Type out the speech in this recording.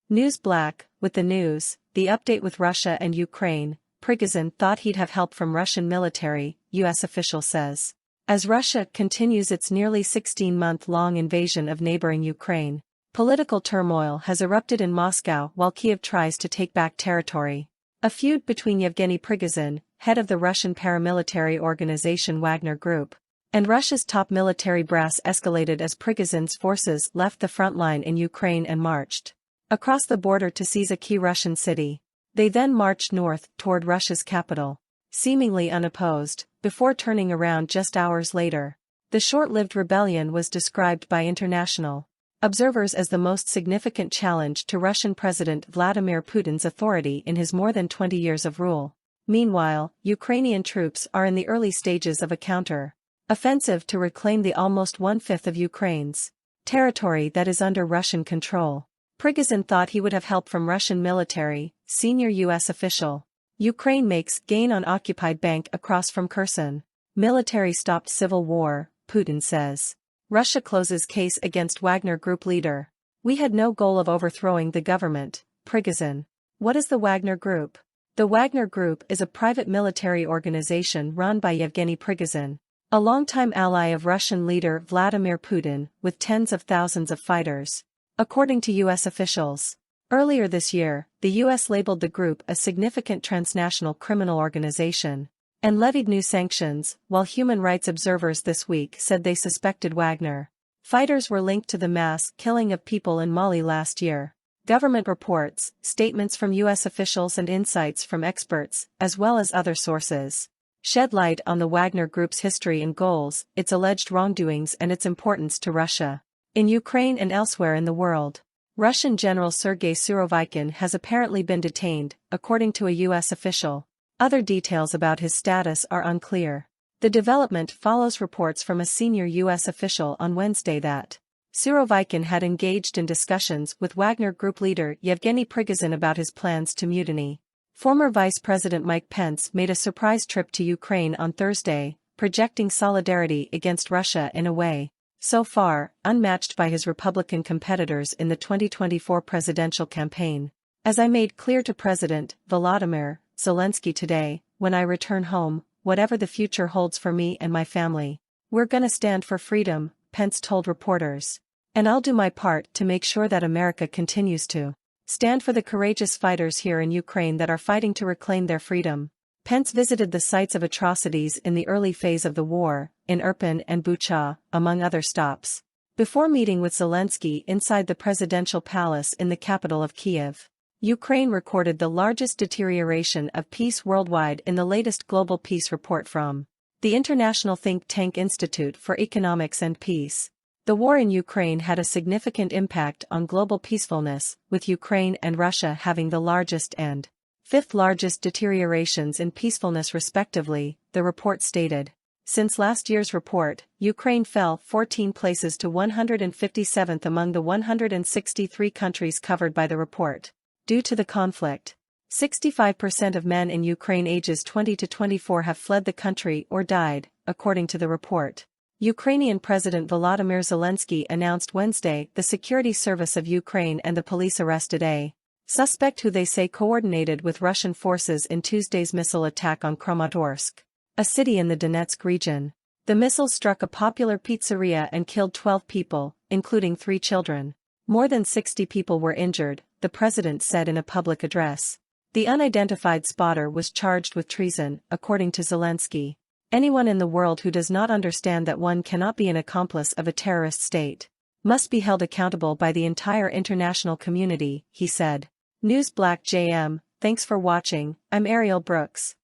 News Black, with the news, the update with Russia and Ukraine. Prigozhin thought he'd have help from Russian military, U.S. official says. As Russia continues its nearly 16-month-long invasion of neighboring Ukraine, political turmoil has erupted in Moscow while Kiev tries to take back territory. A feud between Yevgeny Prigozhin, head of the Russian paramilitary organization Wagner Group, and Russia's top military brass escalated as Prigozhin's forces left the front line in Ukraine and marched across the border to seize a key Russian city. They then marched north toward Russia's capital, seemingly unopposed, before turning around just hours later. The short-lived rebellion was described by international observers as the most significant challenge to Russian President Vladimir Putin's authority in his more than 20 years of rule. Meanwhile, Ukrainian troops are in the early stages of a counter-offensive to reclaim the almost one-fifth of Ukraine's territory that is under Russian control. Prigozhin thought he would have help from Russian military, senior U.S. official. Ukraine makes gain on occupied bank across from Kherson. Military stopped civil war, Putin says. Russia closes case against Wagner Group leader. We had no goal of overthrowing the government, Prigozhin. What is the Wagner Group? The Wagner Group is a private military organization run by Yevgeny Prigozhin, a longtime ally of Russian leader Vladimir Putin, with tens of thousands of fighters. According to U.S. officials, earlier this year, the U.S. labeled the group a significant transnational criminal organization and levied new sanctions, while human rights observers this week said they suspected Wagner fighters were linked to the mass killing of people in Mali last year. Government reports, statements from U.S. officials and insights from experts, as well as other sources, shed light on the Wagner Group's history and goals, its alleged wrongdoings and its importance to Russia. In Ukraine and elsewhere in the world, Russian General Sergei Surovikin has apparently been detained, according to a U.S. official. Other details about his status are unclear. The development follows reports from a senior U.S. official on Wednesday that Surovikin had engaged in discussions with Wagner Group leader Yevgeny Prigozhin about his plans to mutiny. Former Vice President Mike Pence made a surprise trip to Ukraine on Thursday, projecting solidarity against Russia in a way so far unmatched by his Republican competitors in the 2024 presidential campaign. As I made clear to President Volodymyr Zelensky today, when I return home, whatever the future holds for me and my family, we're gonna stand for freedom, Pence told reporters. And I'll do my part to make sure that America continues to stand for the courageous fighters here in Ukraine that are fighting to reclaim their freedom. Pence visited the sites of atrocities in the early phase of the war, in Irpin and Bucha, among other stops, before meeting with Zelensky inside the presidential palace in the capital of Kiev. Ukraine recorded the largest deterioration of peace worldwide in the latest global peace report from the international think tank Institute for Economics and Peace. The war in Ukraine had a significant impact on global peacefulness, with Ukraine and Russia having the largest and fifth largest deteriorations in peacefulness respectively, the report stated. Since last year's report, Ukraine fell 14 places to 157th among the 163 countries covered by the report. Due to the conflict, 65% of men in Ukraine ages 20 to 24 have fled the country or died, according to the report. Ukrainian President Volodymyr Zelensky announced Wednesday the security service of Ukraine and the police arrested a suspect who they say coordinated with Russian forces in Tuesday's missile attack on Kramatorsk, a city in the Donetsk region. The missiles struck a popular pizzeria and killed 12 people, including 3 children. More than 60 people were injured, the president said in a public address. The unidentified spotter was charged with treason, according to Zelensky. Anyone in the world who does not understand that one cannot be an accomplice of a terrorist state must be held accountable by the entire international community, he said. News Black JM, thanks for watching, I'm Ariel Brooks.